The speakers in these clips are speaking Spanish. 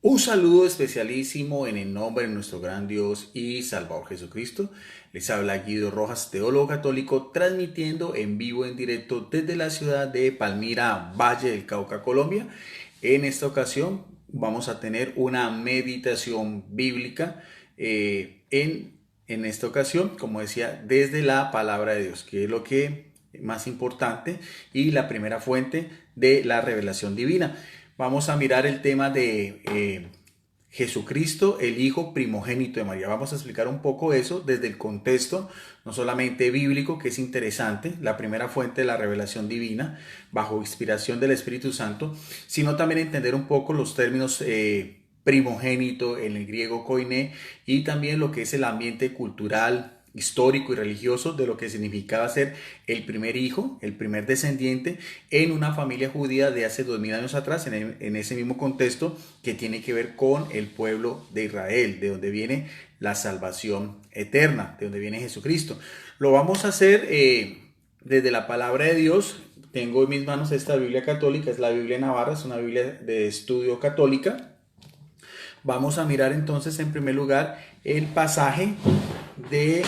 Un saludo especialísimo en el nombre de nuestro gran Dios y Salvador Jesucristo. Les habla Guido Rojas, teólogo católico, transmitiendo en vivo, en directo desde la ciudad de Palmira, Valle del Cauca, Colombia. En esta ocasión vamos a tener una meditación bíblica en esta ocasión, como decía, desde la palabra de Dios, que es lo que más importante y la primera fuente de la revelación divina. Vamos a mirar el tema de Jesucristo, el Hijo primogénito de María. Vamos a explicar un poco eso desde el contexto, no solamente bíblico, que es interesante, la primera fuente de la revelación divina, bajo inspiración del Espíritu Santo, sino también entender un poco los términos primogénito en el griego koiné y también lo que es el ambiente cultural, histórico y religioso de lo que significaba ser el primer hijo, el primer descendiente en una familia judía de hace 2000 años atrás, en ese mismo contexto que tiene que ver con el pueblo de Israel, de donde viene la salvación eterna, de donde viene Jesucristo. Lo vamos a hacer desde la palabra de Dios. Tengo en mis manos esta Biblia católica, es la Biblia Navarra, es una Biblia de estudio católica. Vamos a mirar entonces en primer lugar el pasaje de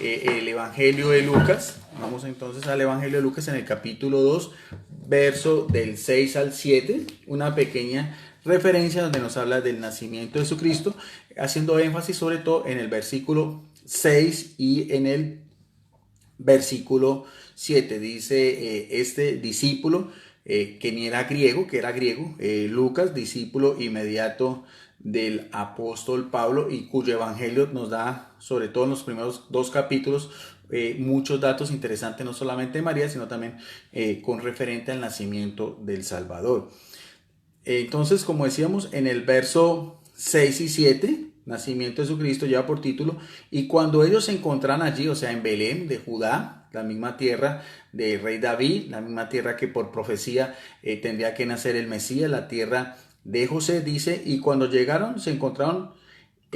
el Evangelio de Lucas. Vamos entonces al Evangelio de Lucas en el capítulo 2, verso del 6 al 7, una pequeña referencia donde nos habla del nacimiento de Jesucristo, haciendo énfasis sobre todo en el versículo 6 y en el versículo 7. Dice este discípulo que ni era griego, que era griego, Lucas, discípulo inmediato del apóstol Pablo y cuyo evangelio nos da, sobre todo en los primeros dos capítulos, muchos datos interesantes, no solamente de María, sino también con referente al nacimiento del Salvador. Entonces, como decíamos, en el verso 6 y 7, nacimiento de Jesucristo lleva por título, y cuando ellos se encontraron allí, o sea, en Belén de Judá, la misma tierra del rey David, la misma tierra que por profecía tendría que nacer el Mesías, la tierra de José, dice, y cuando llegaron, se encontraron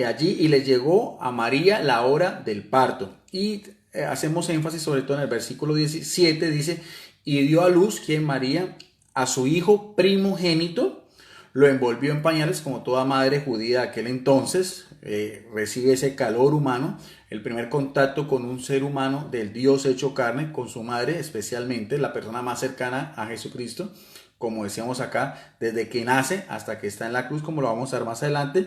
allí y les llegó a María la hora del parto. Y hacemos énfasis sobre todo en el versículo 17, dice, y dio a luz, quien María, a su hijo primogénito, lo envolvió en pañales como toda madre judía de aquel entonces, recibe ese calor humano, el primer contacto con un ser humano del Dios hecho carne, con su madre especialmente, la persona más cercana a Jesucristo, como decíamos acá, desde que nace hasta que está en la cruz, como lo vamos a ver más adelante,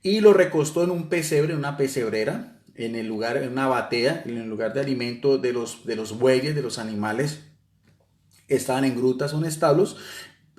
y lo recostó en un pesebre, en una pesebrera, en el lugar, en una batea, en el lugar de alimento de los bueyes, de los animales, estaban en grutas o en establos,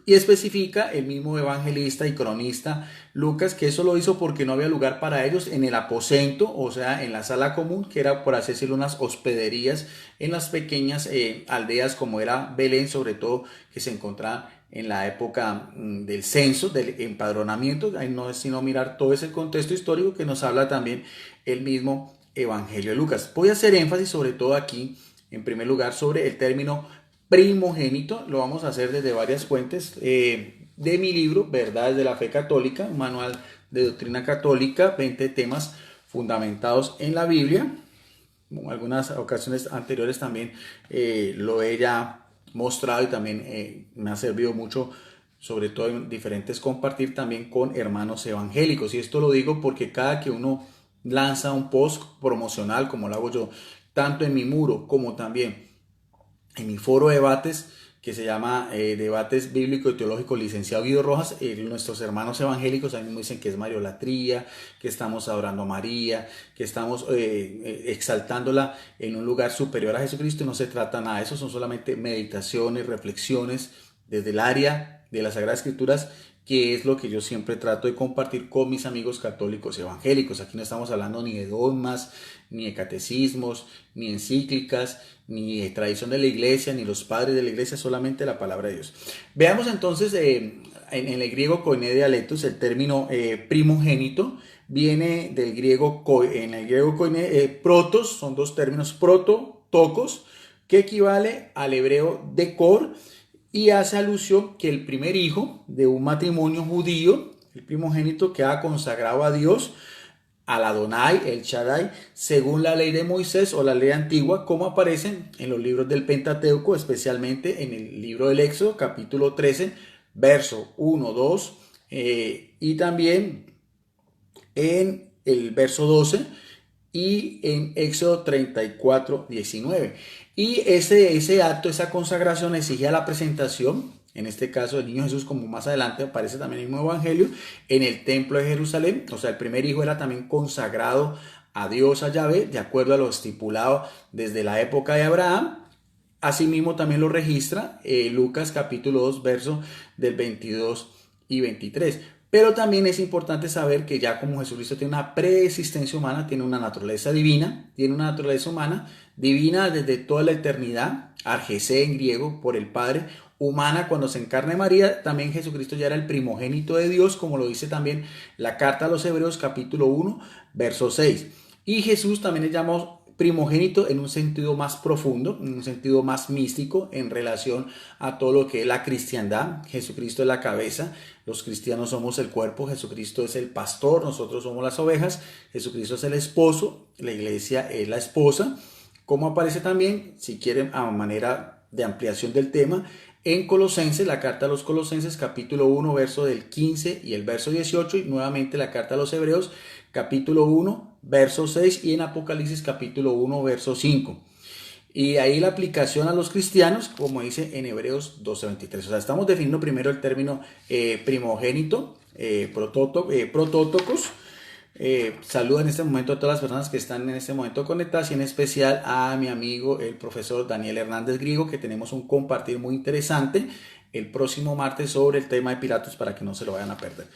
y especifica el mismo evangelista y cronista Lucas que eso lo hizo porque no había lugar para ellos en el aposento, o sea, en la sala común, que era por así decirlo unas hospederías en las pequeñas aldeas como era Belén, sobre todo que se encontraba en la época del censo, del empadronamiento. Ahí no es sino mirar todo ese contexto histórico que nos habla también el mismo Evangelio de Lucas. Voy a hacer énfasis sobre todo aquí, en primer lugar, sobre el término primogénito. Lo vamos a hacer desde varias fuentes de mi libro Verdades de la Fe Católica, un manual de doctrina católica, 20 temas fundamentados en la Biblia. En algunas ocasiones anteriores también lo he ya mostrado y también me ha servido mucho, sobre todo en diferentes compartir también con hermanos evangélicos. Y esto lo digo porque cada que uno lanza un post promocional, como lo hago yo, tanto en mi muro como también en mi foro de debates que se llama Debates Bíblico y Teológico Licenciado Guido Rojas, nuestros hermanos evangélicos a mí me dicen que es mariolatría, que estamos adorando a María, que estamos exaltándola en un lugar superior a Jesucristo, y no se trata nada de eso, son solamente meditaciones, reflexiones desde el área de las Sagradas Escrituras, que es lo que yo siempre trato de compartir con mis amigos católicos evangélicos. Aquí no estamos hablando ni de dogmas, ni de catecismos, ni encíclicas, ni de tradición de la iglesia, ni los padres de la iglesia, solamente la palabra de Dios. Veamos entonces en el griego koiné dialectus, el término primogénito viene del griego, en el griego koiné, protos, son dos términos, proto, tokos, que equivale al hebreo decor, y hace alusión que el primer hijo de un matrimonio judío, el primogénito, queda consagrado a Dios, al Adonai, el Shaddai, según la ley de Moisés o la ley antigua, como aparecen en los libros del Pentateuco, especialmente en el libro del Éxodo, capítulo 13, verso 1, 2 y también en el verso 12 y en Éxodo 34, 19. Y ese acto, esa consagración exigía la presentación, en este caso del niño Jesús, como más adelante aparece también en el mismo evangelio, en el templo de Jerusalén. O sea, el primer hijo era también consagrado a Dios, a Yahvé, de acuerdo a lo estipulado desde la época de Abraham. Asimismo también lo registra Lucas capítulo 2, verso del 22 y 23. Pero también es importante saber que ya como Jesucristo tiene una preexistencia humana, tiene una naturaleza divina, tiene una naturaleza humana divina desde toda la eternidad, argesé en griego, por el Padre, humana cuando se encarna en María, también Jesucristo ya era el primogénito de Dios, como lo dice también la carta a los Hebreos capítulo 1, verso 6. Y Jesús también es llamado primogénito en un sentido más profundo, en un sentido más místico en relación a todo lo que es la cristiandad. Jesucristo es la cabeza, los cristianos somos el cuerpo, Jesucristo es el pastor, nosotros somos las ovejas, Jesucristo es el esposo, la iglesia es la esposa, como aparece también, si quieren, a manera de ampliación del tema, en Colosenses, la carta a los Colosenses, capítulo 1, verso del 15 y el verso 18, y nuevamente la carta a los Hebreos, capítulo 1, verso 6, y en Apocalipsis, capítulo 1, verso 5. Y ahí la aplicación a los cristianos, como dice en Hebreos 12:23. O sea, estamos definiendo primero el término primogénito, protótocos. Saludo en este momento a todas las personas que están en este momento conectadas y en especial a mi amigo el profesor Daniel Hernández Griego, que tenemos un compartir muy interesante el próximo martes sobre el tema de Pilatos para que no se lo vayan a perder.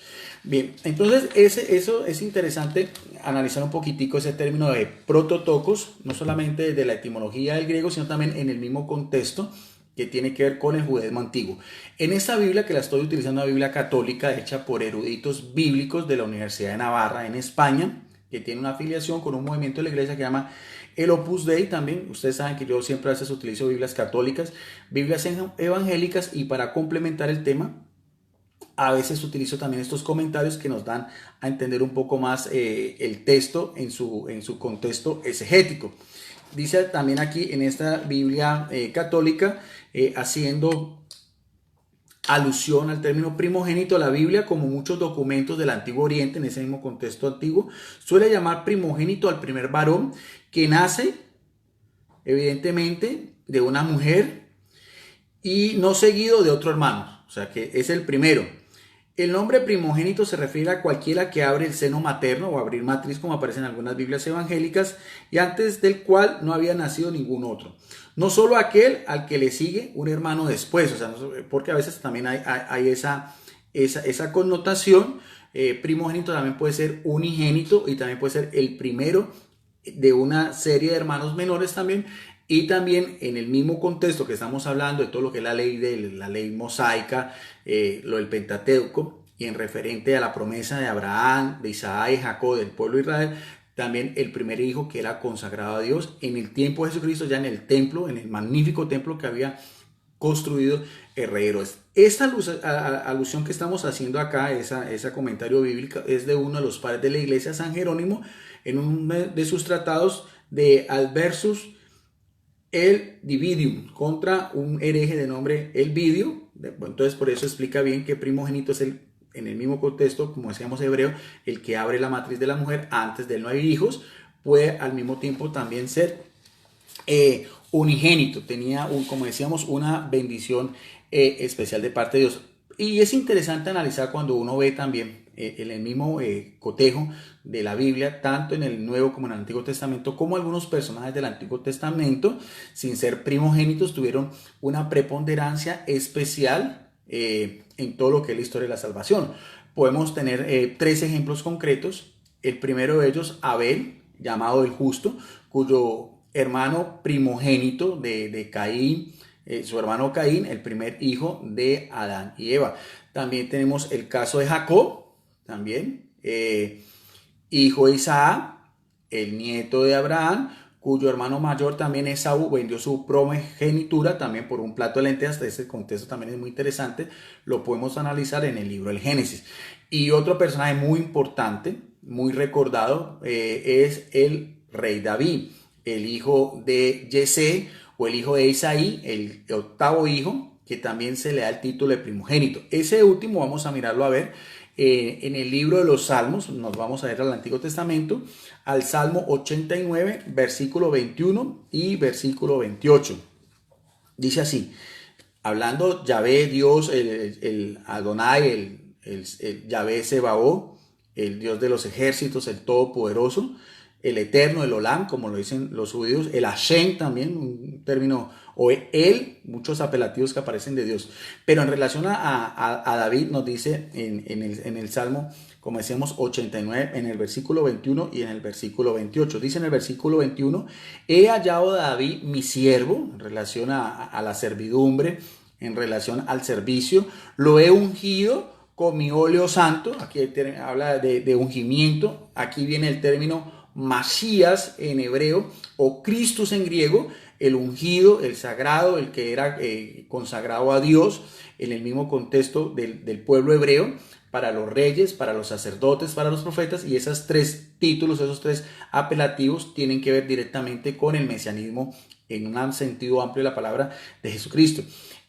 Bien, entonces eso es interesante analizar un poquitico ese término de prototocos, no solamente de la etimología del griego, sino también en el mismo contexto que tiene que ver con el judaísmo antiguo. En esta Biblia, que la estoy utilizando, una Biblia católica hecha por eruditos bíblicos de la Universidad de Navarra en España, que tiene una afiliación con un movimiento de la iglesia que se llama el Opus Dei también. Ustedes saben que yo siempre a veces utilizo Biblias católicas, Biblias evangélicas, y para complementar el tema, a veces utilizo también estos comentarios que nos dan a entender un poco más el texto en su contexto exegético. Dice también aquí en esta Biblia católica, haciendo alusión al término primogénito, la Biblia, como muchos documentos del Antiguo Oriente, en ese mismo contexto antiguo, suele llamar primogénito al primer varón que nace, evidentemente, de una mujer y no seguido de otro hermano, o sea que es el primero. El nombre primogénito se refiere a cualquiera que abre el seno materno o abrir matriz, como aparece en algunas Biblias evangélicas, y antes del cual no había nacido ningún otro. No solo aquel al que le sigue un hermano después, o sea, porque a veces también hay esa connotación. Primogénito también puede ser unigénito y también puede ser el primero de una serie de hermanos menores también. Y también en el mismo contexto que estamos hablando de todo lo que es la ley mosaica, lo del Pentateuco, y en referente a la promesa de Abraham, de Isaac y Jacob, del pueblo de Israel, también el primer hijo que era consagrado a Dios en el tiempo de Jesucristo, ya en el templo, en el magnífico templo que había construido el rey Herodes. Esta alusión que estamos haciendo acá, ese comentario bíblico, es de uno de los padres de la iglesia, San Jerónimo, en uno de sus tratados de Adversus el Dividium, contra un hereje de nombre Elvidio. Entonces por eso explica bien que primogénito es en el mismo contexto, como decíamos hebreo, el que abre la matriz de la mujer. Antes de él no hay hijos. Puede al mismo tiempo también ser unigénito, tenía, como decíamos, una bendición especial de parte de Dios. Y es interesante analizar cuando uno ve también en el mismo cotejo de la Biblia, tanto en el Nuevo como en el Antiguo Testamento, como algunos personajes del Antiguo Testamento, sin ser primogénitos, tuvieron una preponderancia especial en todo lo que es la historia de la salvación. Podemos tener tres ejemplos concretos. El primero de ellos, Abel, llamado el justo, cuyo hermano primogénito de Caín, su hermano Caín, el primer hijo de Adán y Eva. También tenemos el caso de Jacob, también hijo de Isaac, el nieto de Abraham, cuyo hermano mayor también Esaú vendió su primogenitura también por un plato de lentejas. Este contexto también es muy interesante, lo podemos analizar en el libro del Génesis. Y otro personaje muy importante, muy recordado, es el rey David, el hijo de Yesé o el hijo de Isaí, el octavo hijo, que también se le da el título de primogénito. Ese último vamos a mirarlo a ver en el libro de los Salmos, nos vamos a ir al Antiguo Testamento, al Salmo 89, versículo 21 y versículo 28. Dice así, hablando Yahvé, Dios, el Adonai, el Yahvé Sebaot, el Dios de los ejércitos, el Todopoderoso, el Eterno, el Olam, como lo dicen los judíos, el Hashem también, un término, o él, muchos apelativos que aparecen de Dios. Pero en relación a David nos dice en el Salmo, como decíamos, 89, en el versículo 21 y en el versículo 28. Dice en el versículo 21, he hallado a David mi siervo, en relación a la servidumbre, en relación al servicio, lo he ungido con mi óleo santo. Aquí habla de ungimiento, aquí viene el término Masías en hebreo o Christus en griego, el ungido, el sagrado, el que era consagrado a Dios en el mismo contexto del pueblo hebreo, para los reyes, para los sacerdotes, para los profetas, y esos tres títulos, esos tres apelativos tienen que ver directamente con el mesianismo en un sentido amplio de la palabra de Jesucristo.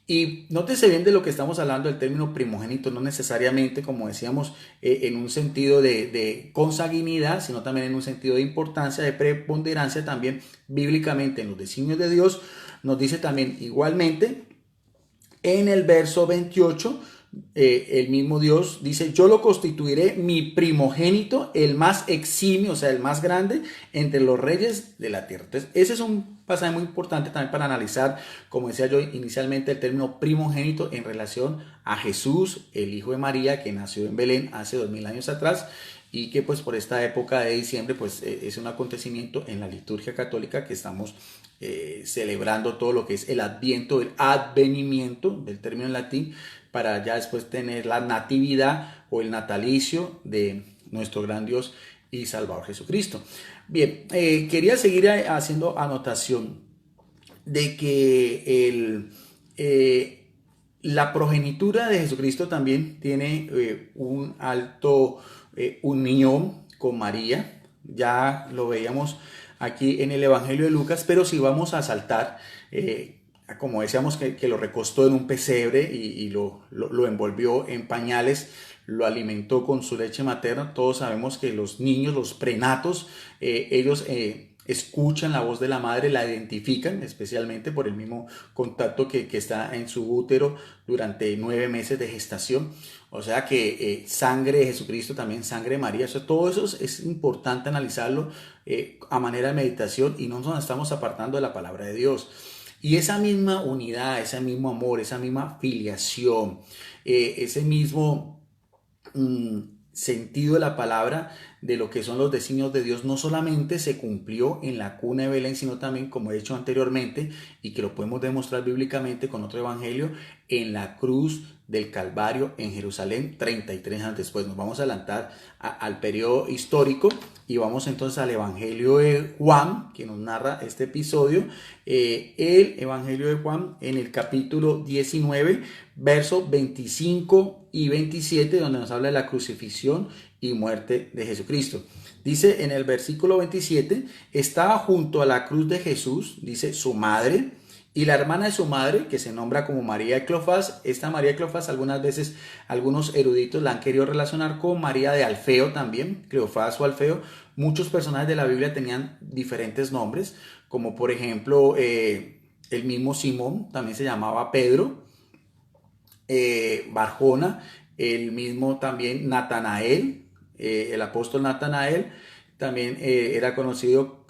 Y nótese bien de lo que estamos hablando, del término primogénito, no necesariamente, como decíamos, en un sentido de consanguinidad, sino también en un sentido de importancia, de preponderancia también bíblicamente en los designios de Dios. Nos dice también igualmente en el verso 28, el mismo Dios dice, yo lo constituiré mi primogénito, el más eximio, o sea, el más grande entre los reyes de la tierra. Entonces, ese es un pasaje muy importante también para analizar, como decía yo inicialmente, el término primogénito en relación a Jesús, el hijo de María, que nació en Belén hace 2000 años atrás, y que pues por esta época de diciembre pues es un acontecimiento en la liturgia católica que estamos celebrando todo lo que es el adviento, el advenimiento, del término en latín, para ya después tener la natividad o el natalicio de nuestro gran Dios y Salvador Jesucristo. Bien, quería seguir haciendo anotación de que la progenitura de Jesucristo también tiene un alto unión con María. Ya lo veíamos aquí en el Evangelio de Lucas, pero si vamos a saltar, como decíamos que lo recostó en un pesebre y lo envolvió en pañales, lo alimentó con su leche materna. Todos sabemos que los niños, los prenatos, ellos escuchan la voz de la madre, la identifican, especialmente por el mismo contacto que está en su útero durante 9 meses de gestación. O sea que sangre de Jesucristo, también sangre de María, todo eso es importante analizarlo a manera de meditación, y no nos estamos apartando de la palabra de Dios. Y esa misma unidad, ese mismo amor, esa misma filiación, ese mismo sentido de la palabra, de lo que son los designios de Dios, no solamente se cumplió en la cuna de Belén, sino también, como he dicho anteriormente, y que lo podemos demostrar bíblicamente con otro evangelio, en la cruz del Calvario en Jerusalén 33 años después. Nos vamos a adelantar al periodo histórico y vamos entonces al Evangelio de Juan, que nos narra este episodio. El Evangelio de Juan en el capítulo 19, versos 25 y 27, donde nos habla de la crucifixión y muerte de Jesucristo. Dice en el versículo 27, estaba junto a la cruz de Jesús, dice, su madre y la hermana de su madre, que se nombra como María de Cleofás. Esta María de Cleofás algunas veces algunos eruditos la han querido relacionar con María de Alfeo también, Cleofás o Alfeo. Muchos personajes de la Biblia tenían diferentes nombres, como por ejemplo el mismo Simón, también se llamaba Pedro, Barjona, el mismo también Natanael, el apóstol Natanael, también era conocido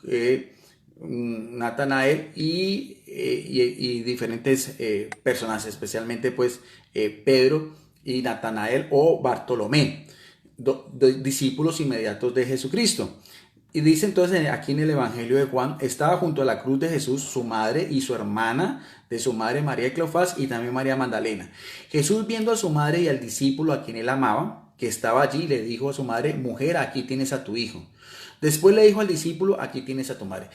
Natanael y diferentes personajes, especialmente pues Pedro y Natanael o Bartolomé, discípulos inmediatos de Jesucristo. Y dice entonces aquí en el Evangelio de Juan, estaba junto a la cruz de Jesús su madre y su hermana de su madre María de Cleofás y también María Magdalena. Jesús, viendo a su madre y al discípulo a quien él amaba, que estaba allí, le dijo a su madre, mujer, aquí tienes a tu hijo. Después le dijo al discípulo, aquí tienes a tu madre.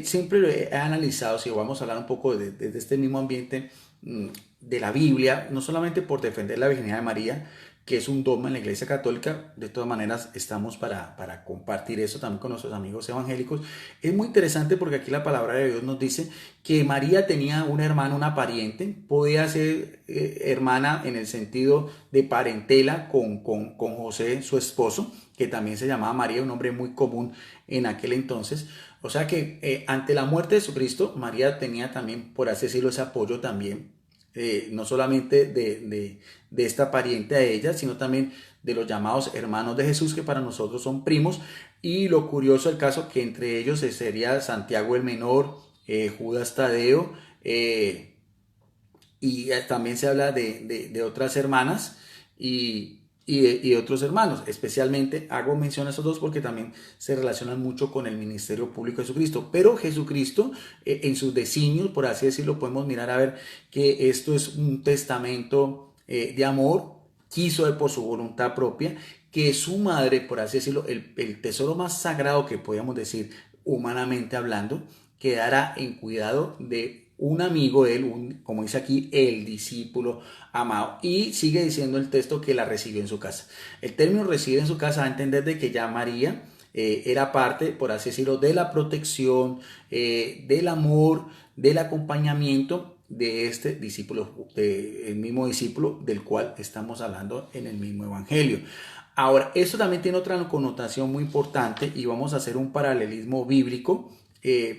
Siempre lo he analizado, si vamos a hablar un poco de este mismo ambiente de la Biblia, no solamente por defender la virginidad de María, que es un dogma en la Iglesia Católica. De todas maneras, estamos para compartir eso también con nuestros amigos evangélicos. Es muy interesante porque aquí la palabra de Dios nos dice que María tenía un hermano, una pariente, podía ser hermana en el sentido de parentela con José, su esposo, que también se llamaba María, un nombre muy común en aquel entonces. O sea que ante la muerte de Jesucristo, María tenía también, por así decirlo, ese apoyo también, no solamente de esta pariente a ella, sino también de los llamados hermanos de Jesús, que para nosotros son primos. Y lo curioso del caso, que entre ellos sería Santiago el Menor, Judas Tadeo, y también se habla de otras hermanas y otros hermanos. Especialmente hago mención a esos dos porque también se relacionan mucho con el ministerio público de Jesucristo. Pero Jesucristo, en sus designios, por así decirlo, podemos mirar a ver que esto es un testamento de amor. Quiso él por su voluntad propia que su madre, por así decirlo, el tesoro más sagrado que podríamos decir humanamente hablando, quedara en cuidado de un amigo de él, como dice aquí, el discípulo amado. Y sigue diciendo el texto que la recibió en su casa. El término recibe en su casa da a entender de que ya María era parte, por así decirlo, de la protección, del amor, del acompañamiento de este discípulo, del mismo discípulo del cual estamos hablando en el mismo evangelio. Ahora, esto también tiene otra connotación muy importante y vamos a hacer un paralelismo bíblico,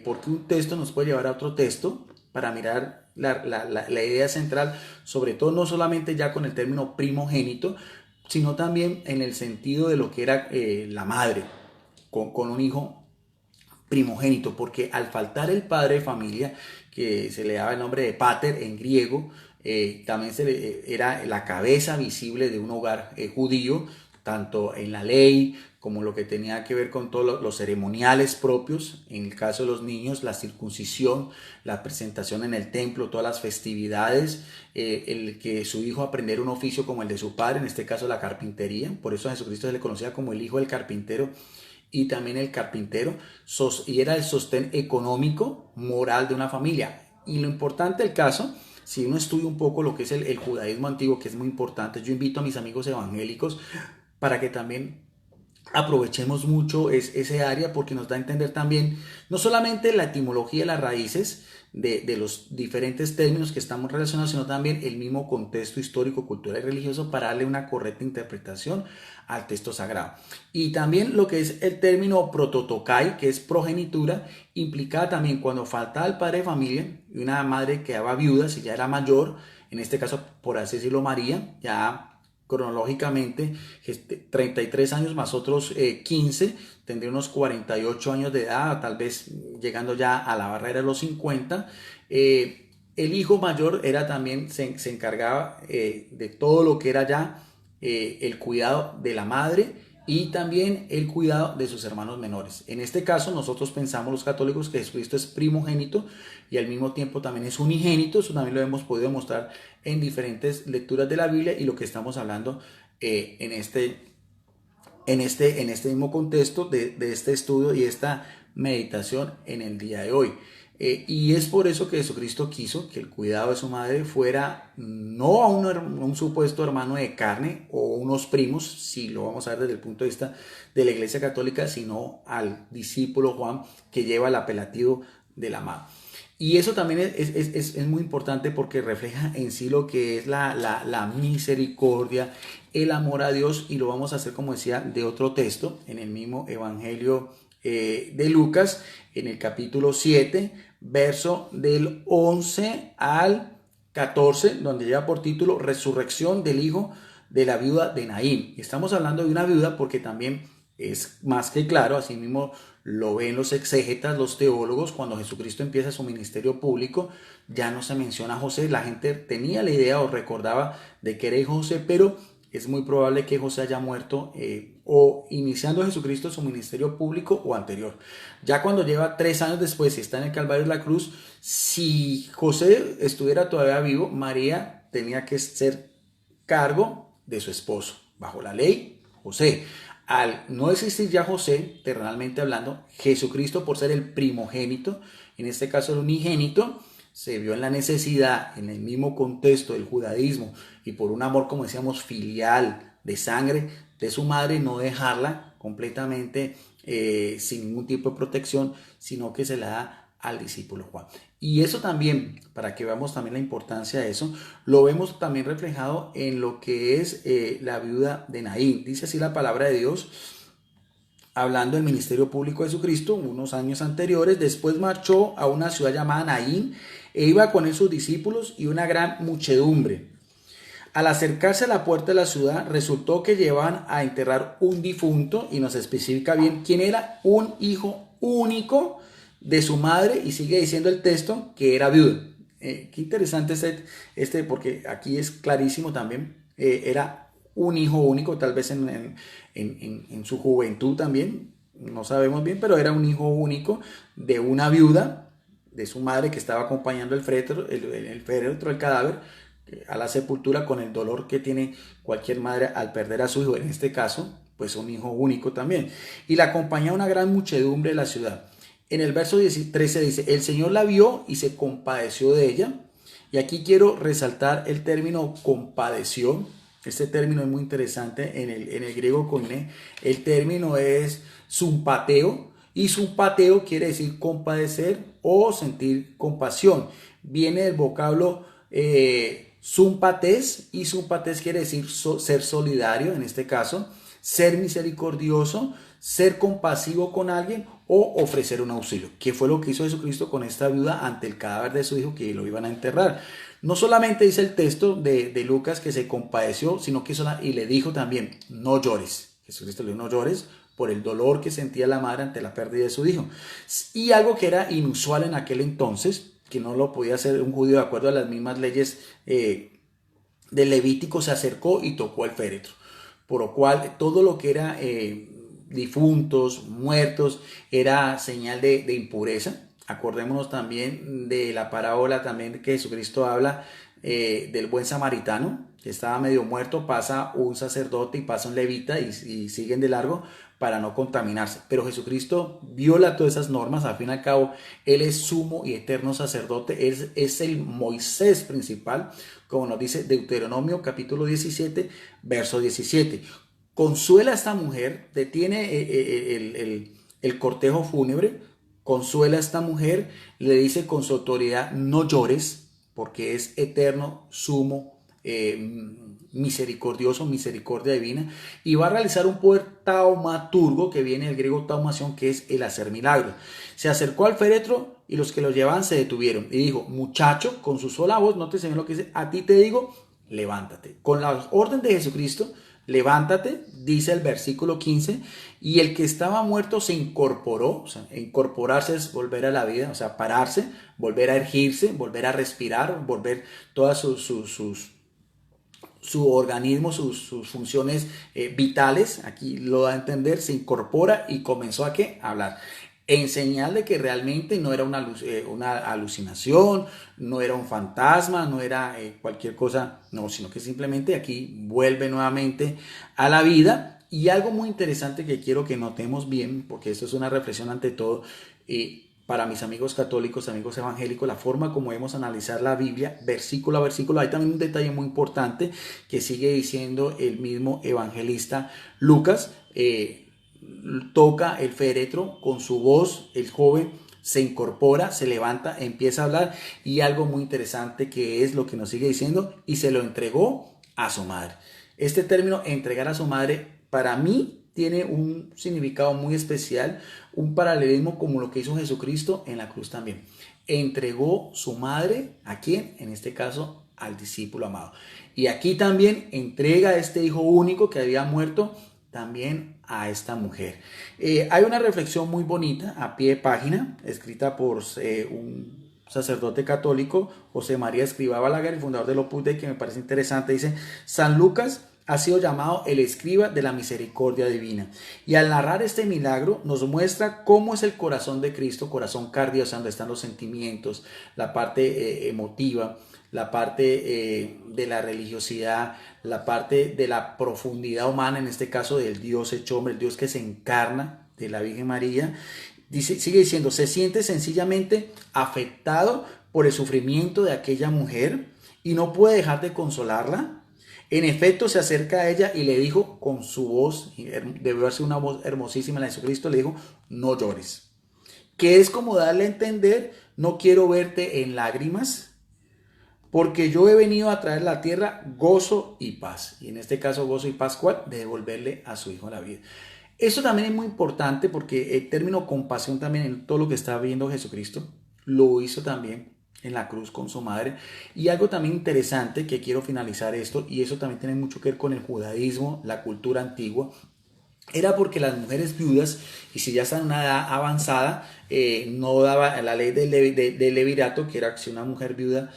porque un texto nos puede llevar a otro texto para mirar la idea central, sobre todo no solamente ya con el término primogénito, sino también en el sentido de lo que era la madre con un hijo primogénito, porque al faltar el padre de familia, que se le daba el nombre de pater en griego, también era la cabeza visible de un hogar judío, tanto en la ley como lo que tenía que ver con todos los ceremoniales propios, en el caso de los niños, la circuncisión, la presentación en el templo, todas las festividades, el que su hijo aprendiera un oficio como el de su padre, en este caso la carpintería. Por eso a Jesucristo se le conocía como el hijo del carpintero, y también el carpintero, y era el sostén económico, moral de una familia. Y lo importante del caso, si uno estudia un poco lo que es el judaísmo antiguo, que es muy importante, yo invito a mis amigos evangélicos para que también aprovechemos mucho ese área, porque nos da a entender también no solamente la etimología de las raíces de los diferentes términos que estamos relacionados, sino también el mismo contexto histórico, cultural y religioso para darle una correcta interpretación al texto sagrado. Y también lo que es el término prototokai, que es progenitura, implicaba también cuando faltaba el padre de familia y una madre quedaba viuda, si ya era mayor, en este caso por así decirlo María, ya cronológicamente 33 años más otros 15, tendría unos 48 años de edad, tal vez llegando ya a la barrera de los 50. El hijo mayor era también, se encargaba de todo lo que era ya el cuidado de la madre y también el cuidado de sus hermanos menores. En este caso nosotros pensamos los católicos que Jesucristo es primogénito y al mismo tiempo también es unigénito. Eso también lo hemos podido mostrar en diferentes lecturas de la Biblia, y lo que estamos hablando en este mismo contexto de este estudio y esta meditación en el día de hoy. Y es por eso que Jesucristo quiso que el cuidado de su madre fuera no a un supuesto hermano de carne o unos primos, si lo vamos a ver desde el punto de vista de la Iglesia Católica, sino al discípulo Juan, que lleva el apelativo del amado. Y eso también es muy importante porque refleja en sí lo que es la misericordia, el amor a Dios, y lo vamos a hacer, como decía, de otro texto, en el mismo Evangelio de Lucas, en el capítulo 7, verso del 11 al 14, donde lleva por título Resurrección del hijo de la viuda de Naín. Y estamos hablando de una viuda porque también es más que claro, así mismo lo ven los exégetas, los teólogos, cuando Jesucristo empieza su ministerio público, ya no se menciona a José. La gente tenía la idea o recordaba de que era José, pero es muy probable que José haya muerto o iniciando Jesucristo su ministerio público o anterior. Ya cuando lleva 3 años después y está en el Calvario de la cruz, si José estuviera todavía vivo, María tenía que ser cargo de su esposo. Bajo la ley, José. Al no existir ya José, terrenalmente hablando, Jesucristo, por ser el primogénito, en este caso el unigénito, se vio en la necesidad, en el mismo contexto del judaísmo, y por un amor, como decíamos, filial de sangre de su madre, no dejarla completamente sin ningún tipo de protección, sino que se la da al discípulo Juan. Y eso también, para que veamos también la importancia de eso, lo vemos también reflejado en lo que es la viuda de Naín. Dice así la palabra de Dios, hablando del ministerio público de Jesucristo, unos años anteriores. Después marchó a una ciudad llamada Naín e iba con él sus discípulos y una gran muchedumbre. Al acercarse a la puerta de la ciudad, resultó que llevaban a enterrar un difunto, y nos especifica bien quién era, un hijo único de su madre, y sigue diciendo el texto que era viuda. Qué interesante porque aquí es clarísimo también, era un hijo único, tal vez en su juventud también, no sabemos bien, pero era un hijo único de una viuda, de su madre, que estaba acompañando el féretro, el cadáver, a la sepultura, con el dolor que tiene cualquier madre al perder a su hijo, en este caso, pues un hijo único también. Y la acompañaba una gran muchedumbre de la ciudad. En el verso 13 dice, el Señor la vio y se compadeció de ella. Y aquí quiero resaltar el término compadeció. Este término es muy interesante en el griego koiné. El término es sympateo, y sympateo quiere decir compadecer o sentir compasión. Viene del vocablo sympatés, y sympatés quiere decir ser solidario, en este caso, ser misericordioso, ser compasivo con alguien o ofrecer un auxilio, que fue lo que hizo Jesucristo con esta viuda ante el cadáver de su hijo que lo iban a enterrar. No solamente dice el texto de Lucas que se compadeció, sino que y le dijo también, no llores. Jesucristo le dijo, no llores, por el dolor que sentía la madre ante la pérdida de su hijo. Y algo que era inusual en aquel entonces, que no lo podía hacer un judío de acuerdo a las mismas leyes de Levítico, se acercó y tocó el féretro, por lo cual todo lo que era difuntos, muertos, era señal de impureza. Acordémonos también de la parábola también que Jesucristo habla del buen samaritano, que estaba medio muerto, pasa un sacerdote y pasa un levita y siguen de largo para no contaminarse. Pero Jesucristo viola todas esas normas. Al fin y al cabo, Él es sumo y eterno sacerdote, es el Moisés principal, como nos dice Deuteronomio capítulo 17, verso 17. Consuela a esta mujer, detiene el cortejo fúnebre, consuela a esta mujer, le dice con su autoridad, no llores, porque es eterno, sumo, misericordioso, misericordia divina, y va a realizar un poder taumaturgo, que viene del griego taumación, que es el hacer milagros. Se acercó al féretro y los que lo llevaban se detuvieron y dijo, muchacho, con su sola voz, no te sé lo que dice, a ti te digo, levántate. Con la orden de Jesucristo, levántate, dice el versículo 15, y el que estaba muerto se incorporó. O sea, incorporarse es volver a la vida, o sea, pararse, volver a erguirse, volver a respirar, volver todas su organismo, sus funciones vitales, aquí lo da a entender, se incorpora y comenzó a ¿qué? A hablar. En señal de que realmente no era una alucinación, no era un fantasma, no era cualquier cosa, no, sino que simplemente aquí vuelve nuevamente a la vida. Y algo muy interesante que quiero que notemos bien, porque esto es una reflexión ante todo, para mis amigos católicos, amigos evangélicos, la forma como debemos analizar la Biblia, versículo a versículo. Hay también un detalle muy importante que sigue diciendo el mismo evangelista Lucas, toca el féretro con su voz, el joven se incorpora, se levanta, empieza a hablar, y algo muy interesante que es lo que nos sigue diciendo, y se lo entregó a su madre. Este término, entregar a su madre, para mí tiene un significado muy especial, un paralelismo como lo que hizo Jesucristo en la cruz también. Entregó su madre, ¿a quién? En este caso, al discípulo amado. Y aquí también entrega a este hijo único que había muerto también a esta mujer. Hay una reflexión muy bonita a pie de página, escrita por un sacerdote católico, José María Escrivá Balaguer, el fundador del Opus Dei, que me parece interesante. Dice, San Lucas ha sido llamado el escriba de la misericordia divina, y al narrar este milagro nos muestra cómo es el corazón de Cristo, corazón cardio, donde están los sentimientos, la parte emotiva, la parte de la religiosidad, la parte de la profundidad humana, en este caso del Dios hecho hombre, el Dios que se encarna de la Virgen María. Sigue diciendo, se siente sencillamente afectado por el sufrimiento de aquella mujer y no puede dejar de consolarla. En efecto, se acerca a ella y le dijo con su voz, y debe haber sido una voz hermosísima, la de Jesucristo, le dijo, no llores. Que es como darle a entender, no quiero verte en lágrimas, porque yo he venido a traer a la tierra gozo y paz. Y en este caso, gozo y paz, ¿cuál? De devolverle a su hijo la vida. Eso también es muy importante porque el término compasión también en todo lo que está viendo Jesucristo lo hizo también en la cruz con su madre. Y algo también interesante que quiero finalizar esto, y eso también tiene mucho que ver con el judaísmo, la cultura antigua, era porque las mujeres viudas, y si ya están en una edad avanzada, no daba la ley del levirato, que era que si una mujer viuda,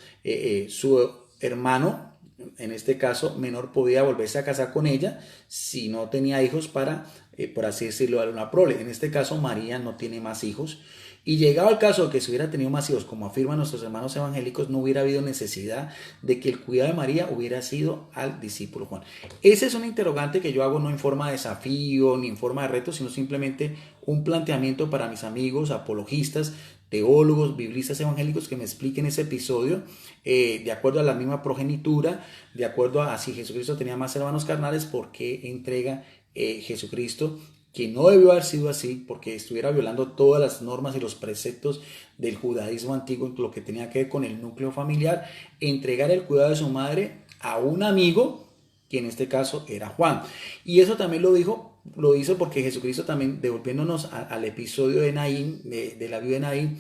su hermano, en este caso menor, podía volverse a casar con ella si no tenía hijos para, por así decirlo, darle una prole. En este caso María no tiene más hijos. Y llegado al caso de que si hubiera tenido más hijos, como afirman nuestros hermanos evangélicos, no hubiera habido necesidad de que el cuidado de María hubiera sido al discípulo Juan. Ese es un interrogante que yo hago no en forma de desafío ni en forma de reto, sino simplemente un planteamiento para mis amigos, apologistas, teólogos, biblistas evangélicos que me expliquen ese episodio de acuerdo a la misma progenitura, de acuerdo a si Jesucristo tenía más hermanos carnales, por qué entrega Jesucristo, que no debió haber sido así, porque estuviera violando todas las normas y los preceptos del judaísmo antiguo, lo que tenía que ver con el núcleo familiar, entregar el cuidado de su madre a un amigo, que en este caso era Juan. Y eso también lo hizo porque Jesucristo también, devolviéndonos al episodio de Naín, de la vida de Naín,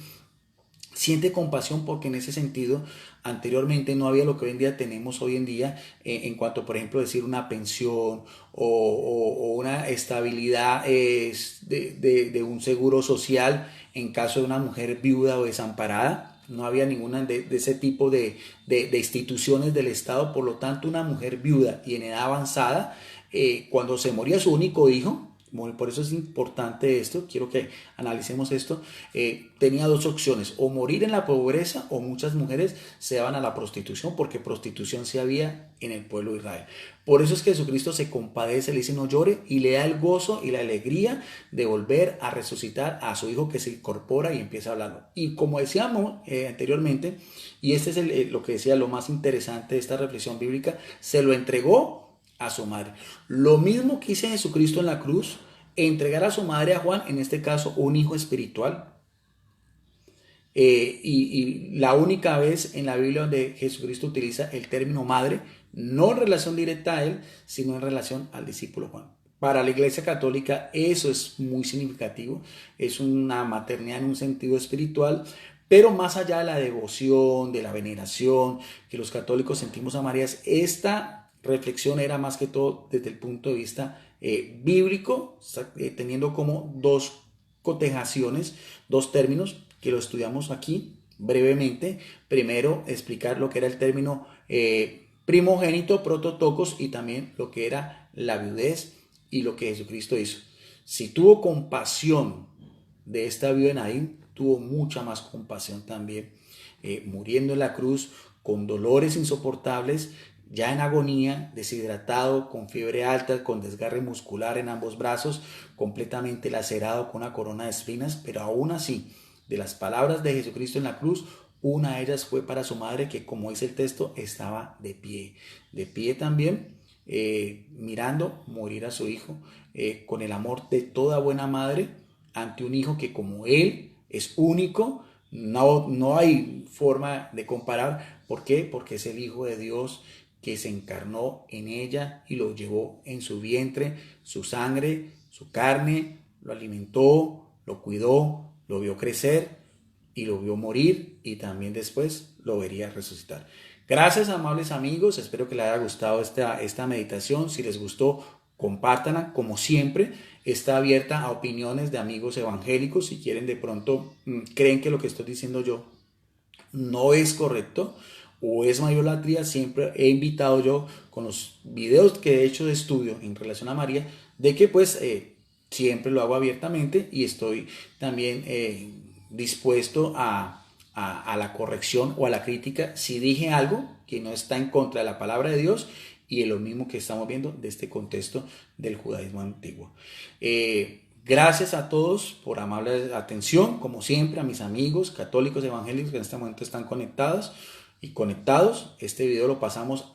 siente compasión porque en ese sentido anteriormente no había lo que hoy en día tenemos hoy en día en cuanto, por ejemplo, decir una pensión o una estabilidad de un seguro social en caso de una mujer viuda o desamparada. No había ninguna de ese tipo de instituciones del Estado. Por lo tanto, una mujer viuda y en edad avanzada, cuando se moría su único hijo, por eso es importante esto, quiero que analicemos esto, tenía dos opciones, o morir en la pobreza, o muchas mujeres se van a la prostitución, porque prostitución sí había en el pueblo de Israel. Por eso es que Jesucristo se compadece, le dice no llore, y le da el gozo y la alegría de volver a resucitar a su hijo, que se incorpora y empieza a hablarlo. Y como decíamos anteriormente, y este es lo que decía, lo más interesante de esta reflexión bíblica, se lo entregó a su madre. Lo mismo que hizo Jesucristo en la cruz, entregar a su madre, a Juan, en este caso un hijo espiritual. Y la única vez en la Biblia donde Jesucristo utiliza el término madre, no en relación directa a él, sino en relación al discípulo Juan. Para la Iglesia Católica eso es muy significativo, es una maternidad en un sentido espiritual, pero más allá de la devoción, de la veneración que los católicos sentimos a María, esta reflexión era más que todo desde el punto de vista bíblico, teniendo como dos cotejaciones, dos términos que lo estudiamos aquí brevemente. Primero, explicar lo que era el término primogénito, prototocos, y también lo que era la viudez y lo que Jesucristo hizo. Si tuvo compasión de esta viuda de Naín, tuvo mucha más compasión también, muriendo en la cruz con dolores insoportables, ya en agonía, deshidratado, con fiebre alta, con desgarre muscular en ambos brazos, completamente lacerado con una corona de espinas, pero aún así, de las palabras de Jesucristo en la cruz, una de ellas fue para su madre, que como dice el texto, estaba de pie también, mirando morir a su hijo, con el amor de toda buena madre, ante un hijo que como él es único, no hay forma de comparar. ¿Por qué? Porque es el Hijo de Dios que se encarnó en ella y lo llevó en su vientre, su sangre, su carne, lo alimentó, lo cuidó, lo vio crecer y lo vio morir, y también después lo vería resucitar. Gracias, amables amigos, espero que les haya gustado esta meditación. Si les gustó, compártanla. Como siempre, está abierta a opiniones de amigos evangélicos. Si quieren, de pronto creen que lo que estoy diciendo yo no es correcto o es mayolatría, siempre he invitado yo con los videos que he hecho de estudio en relación a María, de que pues siempre lo hago abiertamente, y estoy también dispuesto a la corrección o a la crítica si dije algo que no está en contra de la palabra de Dios, y es lo mismo que estamos viendo de este contexto del judaísmo antiguo. Gracias a todos por amable atención, como siempre, a mis amigos católicos evangélicos que en este momento están conectados y conectados. Este video lo pasamos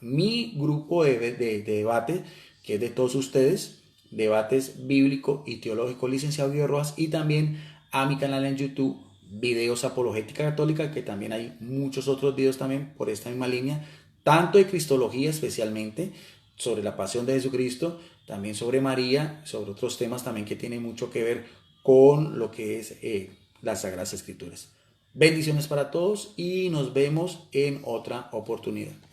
mi grupo de debate, que es de todos ustedes, Debates Bíblico y Teológico Licenciado Guido Rojas, y también a mi canal en YouTube, Videos Apologética Católica, que también hay muchos otros videos también por esta misma línea, tanto de Cristología especialmente, sobre la pasión de Jesucristo, también sobre María, sobre otros temas también que tienen mucho que ver con lo que es las Sagradas Escrituras. Bendiciones para todos y nos vemos en otra oportunidad.